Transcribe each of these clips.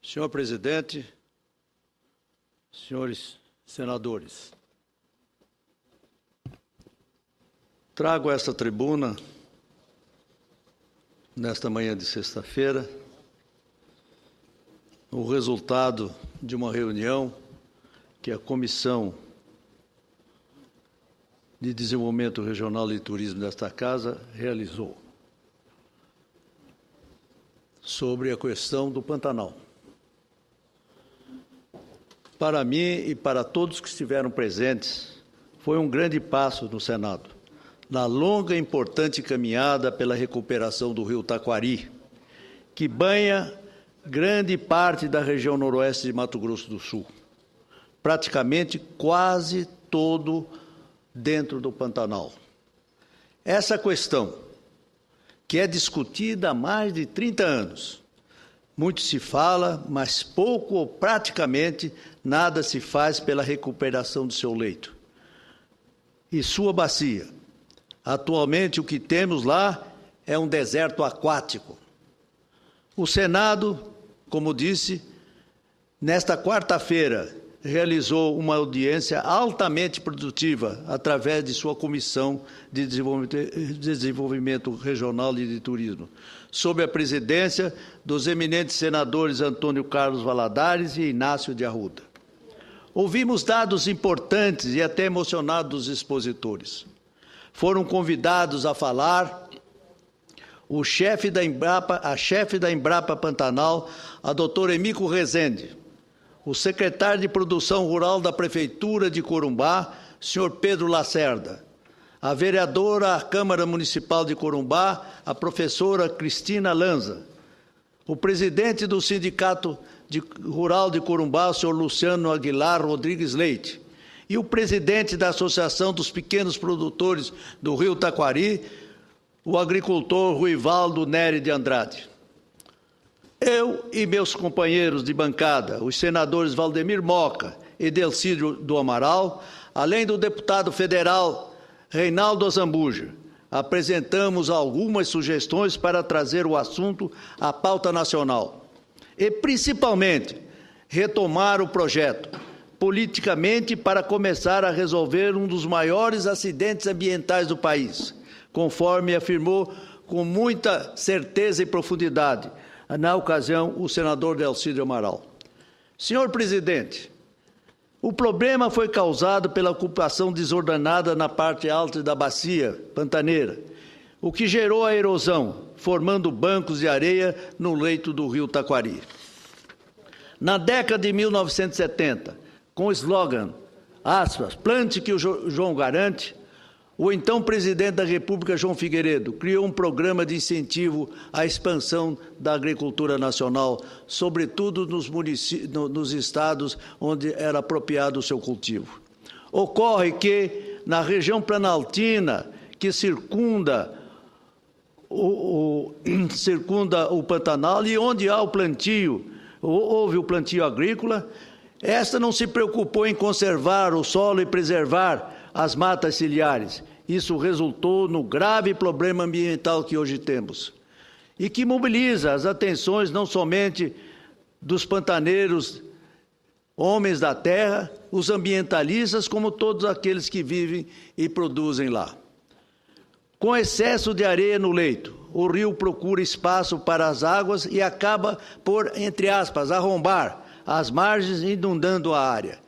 Senhor presidente, senhores senadores, trago a esta tribuna, nesta manhã de sexta-feira, o resultado de uma reunião que a Comissão de Desenvolvimento Regional e Turismo desta Casa realizou sobre a questão do Pantanal. Para mim e para todos que estiveram presentes, foi um grande passo no Senado, na longa e importante caminhada pela recuperação do rio Taquari, que banha grande parte da região noroeste de Mato Grosso do Sul, praticamente quase todo dentro do Pantanal. Essa questão, que é discutida há mais de 30 anos, muito se fala, mas pouco ou praticamente nada se faz pela recuperação do seu leito e sua bacia. Atualmente, o que temos lá é um deserto aquático. O Senado, como disse, nesta quarta-feira, realizou uma audiência altamente produtiva através de sua Comissão de Desenvolvimento Regional e de Turismo, sob a presidência dos eminentes senadores Antônio Carlos Valadares e Inácio de Arruda. Ouvimos dados importantes e até emocionados dos expositores. Foram convidados a falar a chefe da Embrapa Pantanal, a doutora Emico Rezende, o secretário de Produção Rural da Prefeitura de Corumbá, senhor Pedro Lacerda, a vereadora à Câmara Municipal de Corumbá, a professora Cristina Lanza, o presidente do Sindicato Rural de Corumbá, o senhor Luciano Aguilar Rodrigues Leite, e o presidente da Associação dos Pequenos Produtores do Rio Taquari, o agricultor Ruivaldo Nery de Andrade. Eu e meus companheiros de bancada, os senadores Valdemir Moca e Delcídio do Amaral, além do deputado federal Reinaldo Azambuja, apresentamos algumas sugestões para trazer o assunto à pauta nacional e, principalmente, retomar o projeto politicamente para começar a resolver um dos maiores acidentes ambientais do país, conforme afirmou com muita certeza e profundidade na ocasião, o senador Delcídio Amaral. Senhor presidente, o problema foi causado pela ocupação desordenada na parte alta da bacia pantaneira, o que gerou a erosão, formando bancos de areia no leito do rio Taquari. Na década de 1970, com o slogan, aspas, plante que o João garante, o então presidente da República, João Figueiredo, criou um programa de incentivo à expansão da agricultura nacional, sobretudo nos estados onde era apropriado o seu cultivo. Ocorre que, na região planaltina, que circunda o Pantanal e onde há o plantio, houve o plantio agrícola, esta não se preocupou em conservar o solo e preservar as matas ciliares. Isso resultou no grave problema ambiental que hoje temos e que mobiliza as atenções não somente dos pantaneiros, homens da terra, os ambientalistas, como todos aqueles que vivem e produzem lá. Com excesso de areia no leito, o rio procura espaço para as águas e acaba por, entre aspas, arrombar as margens, inundando a área.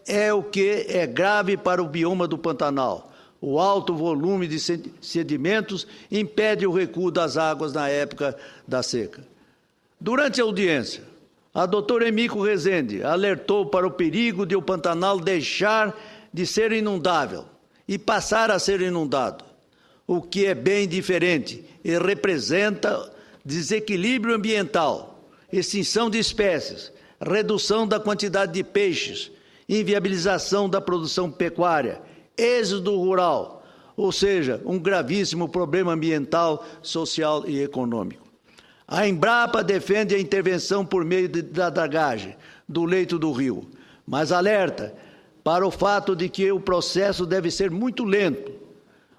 É o que é grave para o bioma do Pantanal. O alto volume de sedimentos impede o recuo das águas na época da seca. Durante a audiência, a doutora Emico Rezende alertou para o perigo de o Pantanal deixar de ser inundável e passar a ser inundado, o que é bem diferente e representa desequilíbrio ambiental, extinção de espécies, redução da quantidade de peixes, inviabilização da produção pecuária, êxodo rural, ou seja, um gravíssimo problema ambiental, social e econômico. A Embrapa defende a intervenção por meio da dragagem do leito do rio, mas alerta para o fato de que o processo deve ser muito lento,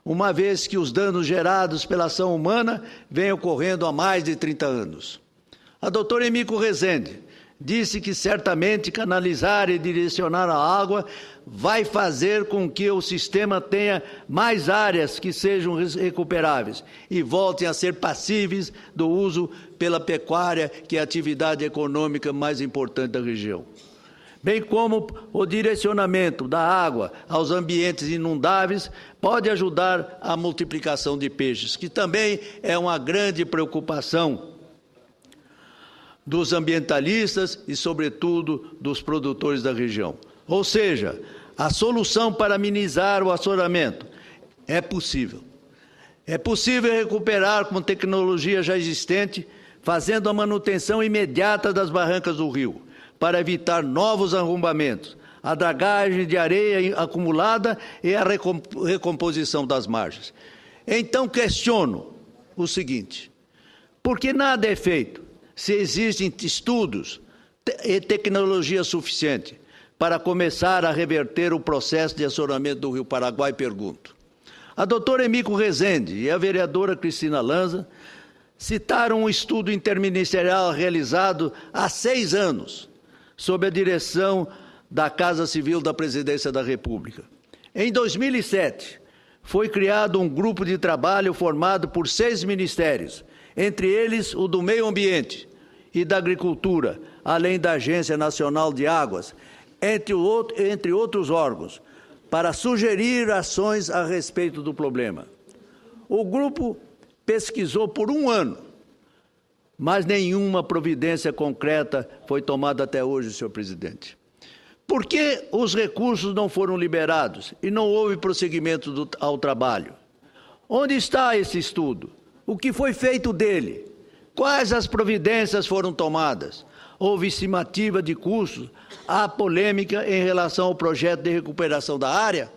uma vez que os danos gerados pela ação humana vêm ocorrendo há mais de 30 anos. A doutora Emico Rezende disse que certamente canalizar e direcionar a água vai fazer com que o sistema tenha mais áreas que sejam recuperáveis e voltem a ser passíveis do uso pela pecuária, que é a atividade econômica mais importante da região. Bem como o direcionamento da água aos ambientes inundáveis pode ajudar a multiplicação de peixes, que também é uma grande preocupação dos ambientalistas e, sobretudo, dos produtores da região. Ou seja, a solução para minimizar o assoramento é possível. É possível recuperar com tecnologia já existente, fazendo a manutenção imediata das barrancas do rio, para evitar novos arrombamentos, a dragagem de areia acumulada e a recomposição das margens. Então, questiono o seguinte: por que nada é feito se existem estudos e tecnologia suficiente para começar a reverter o processo de assoramento do Rio Paraguai? Pergunto. A doutora Emico Rezende e a vereadora Cristina Lanza citaram um estudo interministerial realizado há 6 anos, sob a direção da Casa Civil da Presidência da República. Em 2007, foi criado um grupo de trabalho formado por 6 ministérios, entre eles o do Meio Ambiente e da Agricultura, além da Agência Nacional de Águas, entre outros órgãos, para sugerir ações a respeito do problema. O grupo pesquisou por 1 ano, mas nenhuma providência concreta foi tomada até hoje, senhor presidente. Por que os recursos não foram liberados e não houve prosseguimento ao trabalho? Onde está esse estudo? O que foi feito dele? Quais as providências foram tomadas? Houve estimativa de custos? Há polêmica em relação ao projeto de recuperação da área?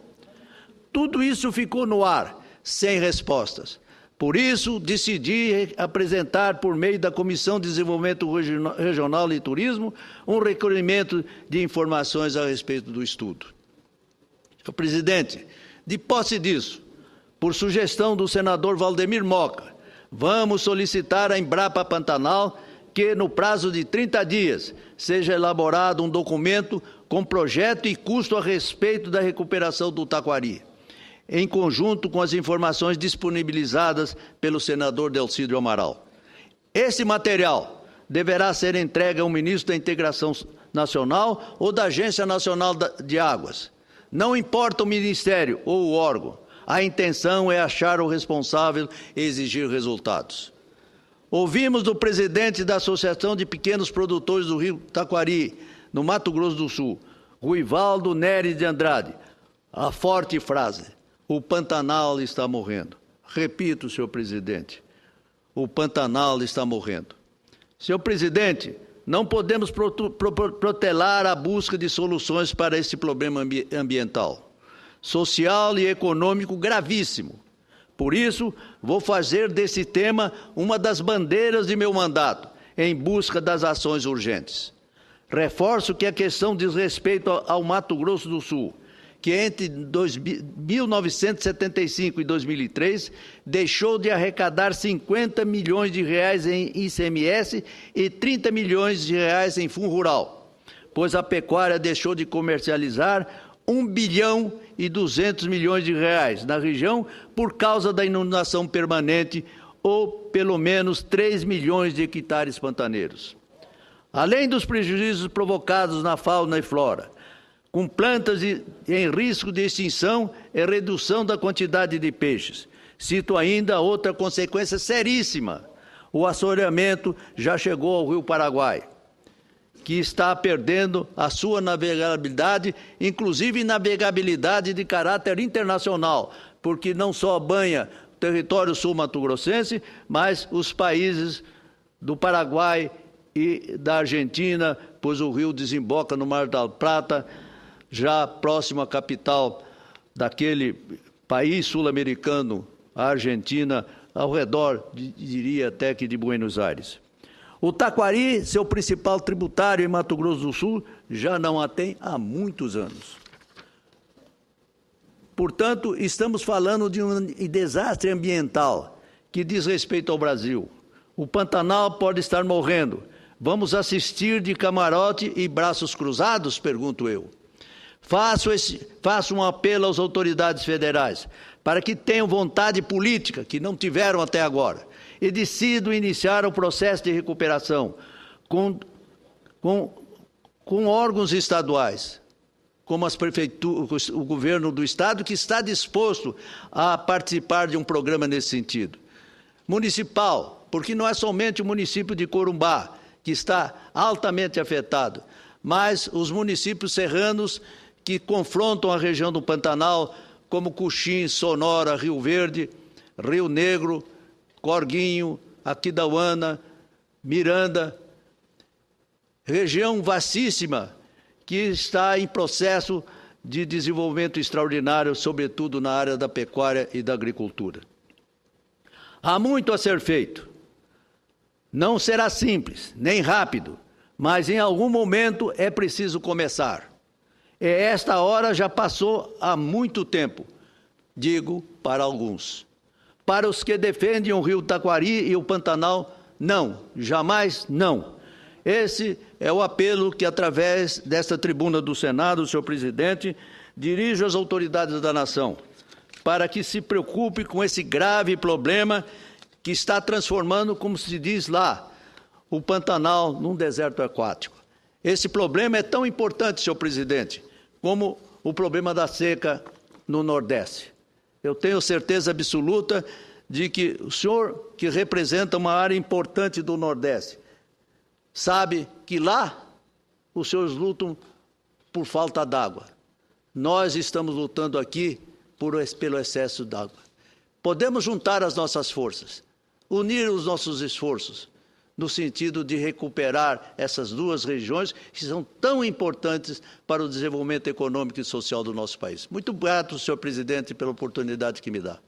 Tudo isso ficou no ar, sem respostas. Por isso, decidi apresentar, por meio da Comissão de Desenvolvimento Regional e Turismo, um requerimento de informações a respeito do estudo. Senhor presidente, de posse disso, por sugestão do senador Valdemir Moca, vamos solicitar à Embrapa Pantanal que, no prazo de 30 dias, seja elaborado um documento com projeto e custo a respeito da recuperação do Taquari, em conjunto com as informações disponibilizadas pelo senador Delcídio Amaral. Esse material deverá ser entregue ao ministro da Integração Nacional ou da Agência Nacional de Águas. Não importa o ministério ou o órgão, a intenção é achar o responsável e exigir resultados. Ouvimos do presidente da Associação de Pequenos Produtores do Rio Taquari, no Mato Grosso do Sul, Ruivaldo Nery de Andrade, a forte frase: o Pantanal está morrendo. Repito, senhor presidente, o Pantanal está morrendo. Senhor presidente, não podemos protelar a busca de soluções para esse problema ambiental, social e econômico gravíssimo. Por isso, vou fazer desse tema uma das bandeiras de meu mandato, em busca das ações urgentes. Reforço que a questão diz respeito ao Mato Grosso do Sul, que entre 1975 e 2003 deixou de arrecadar 50 milhões de reais em ICMS e 30 milhões de reais em fundo rural, pois a pecuária deixou de comercializar 1 bilhão e 200 milhões de reais na região por causa da inundação permanente, ou pelo menos 3 milhões de hectares pantaneiros. Além dos prejuízos provocados na fauna e flora, com plantas em risco de extinção e redução da quantidade de peixes. Cito ainda outra consequência seríssima: o assoreamento já chegou ao Rio Paraguai, que está perdendo a sua navegabilidade, inclusive navegabilidade de caráter internacional, porque não só banha o território sul-mato-grossense, mas os países do Paraguai e da Argentina, pois o rio desemboca no Mar del Plata, já próximo à capital daquele país sul-americano, a Argentina, ao redor, diria até que de Buenos Aires. O Taquari, seu principal tributário em Mato Grosso do Sul, já não a tem há muitos anos. Portanto, estamos falando de um desastre ambiental que diz respeito ao Brasil. O Pantanal pode estar morrendo, Vamos assistir de camarote e braços cruzados? Pergunto eu. Faço um apelo às autoridades federais para que tenham vontade política, que não tiveram até agora, e decidam iniciar o processo de recuperação com órgãos estaduais, como as prefeituras, o governo do Estado, que está disposto a participar de um programa nesse sentido. Municipal, porque não é somente o município de Corumbá que está altamente afetado, mas os municípios serranos que confrontam a região do Pantanal, como Cuxim, Sonora, Rio Verde, Rio Negro, Corguinho, Aquidauana, Miranda, região vastíssima que está em processo de desenvolvimento extraordinário, sobretudo na área da pecuária e da agricultura. Há muito a ser feito. Não será simples, nem rápido, mas em algum momento é preciso começar. E esta hora já passou há muito tempo, digo para alguns. Para os que defendem o rio Taquari e o Pantanal, não, jamais não. Esse é o apelo que, através desta tribuna do Senado, senhor presidente, dirijo às autoridades da nação, para que se preocupe com esse grave problema que está transformando, como se diz lá, o Pantanal num deserto aquático. Esse problema é tão importante, senhor presidente, como o problema da seca no Nordeste. Eu tenho certeza absoluta de que o senhor, que representa uma área importante do Nordeste, sabe que lá os senhores lutam por falta d'água. Nós estamos lutando aqui pelo excesso d'água. Podemos juntar as nossas forças, unir os nossos esforços, no sentido de recuperar essas duas regiões que são tão importantes para o desenvolvimento econômico e social do nosso país. Muito grato, senhor presidente, pela oportunidade que me dá.